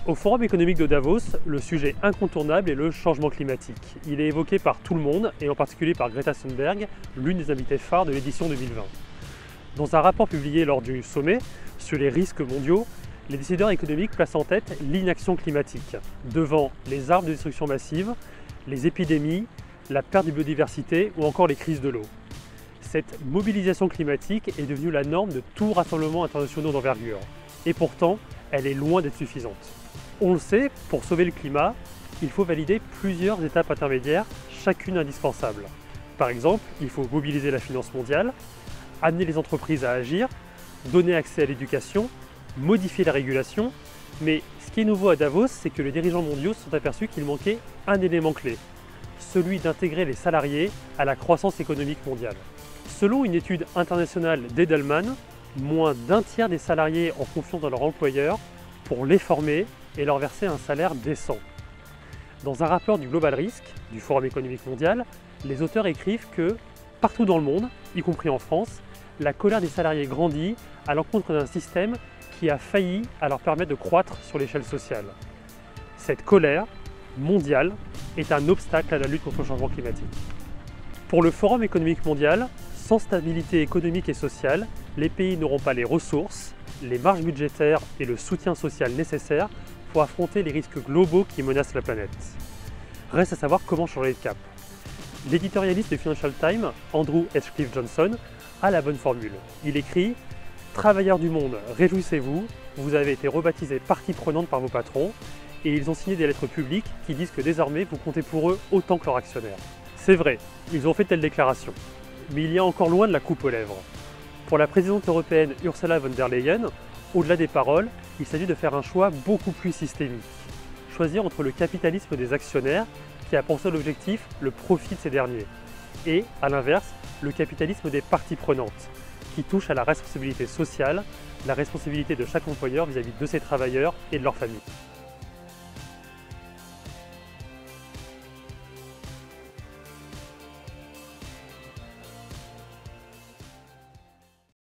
Au Forum économique de Davos, le sujet incontournable est le changement climatique. Il est évoqué par tout le monde, et en particulier par Greta Thunberg, l'une des invitées phares de l'édition 2020. Dans un rapport publié lors du sommet sur les risques mondiaux, les décideurs économiques placent en tête l'inaction climatique, devant les armes de destruction massive, les épidémies, la perte de biodiversité ou encore les crises de l'eau. Cette mobilisation climatique est devenue la norme de tout rassemblement international d'envergure. Et pourtant, elle est loin d'être suffisante. On le sait, pour sauver le climat, il faut valider plusieurs étapes intermédiaires, chacune indispensable. Par exemple, il faut mobiliser la finance mondiale, amener les entreprises à agir, donner accès à l'éducation, modifier la régulation. Mais ce qui est nouveau à Davos, c'est que les dirigeants mondiaux se sont aperçus qu'il manquait un élément clé, celui d'intégrer les salariés à la croissance économique mondiale. Selon une étude internationale d'Edelman, moins d'un tiers des salariés ont confiance dans leur employeur pour les former et leur verser un salaire décent. Dans un rapport du Global Risk, du Forum économique mondial, les auteurs écrivent que, partout dans le monde, y compris en France, la colère des salariés grandit à l'encontre d'un système qui a failli à leur permettre de croître sur l'échelle sociale. Cette colère mondiale est un obstacle à la lutte contre le changement climatique. Pour le Forum économique mondial, sans stabilité économique et sociale, les pays n'auront pas les ressources, les marges budgétaires et le soutien social nécessaires pour affronter les risques globaux qui menacent la planète. Reste à savoir comment changer de cap. L'éditorialiste du Financial Times, Andrew Hedgecliffe Johnson, a la bonne formule. Il écrit « Travailleurs du monde, réjouissez-vous, vous avez été rebaptisés partie prenante par vos patrons et ils ont signé des lettres publiques qui disent que désormais vous comptez pour eux autant que leurs actionnaires. » C'est vrai, ils ont fait telle déclaration. Mais il y a encore loin de la coupe aux lèvres. Pour la présidente européenne Ursula von der Leyen, au-delà des paroles, il s'agit de faire un choix beaucoup plus systémique. Choisir entre le capitalisme des actionnaires, qui a pour seul objectif le profit de ces derniers, et, à l'inverse, le capitalisme des parties prenantes, qui touche à la responsabilité sociale, la responsabilité de chaque employeur vis-à-vis de ses travailleurs et de leur famille.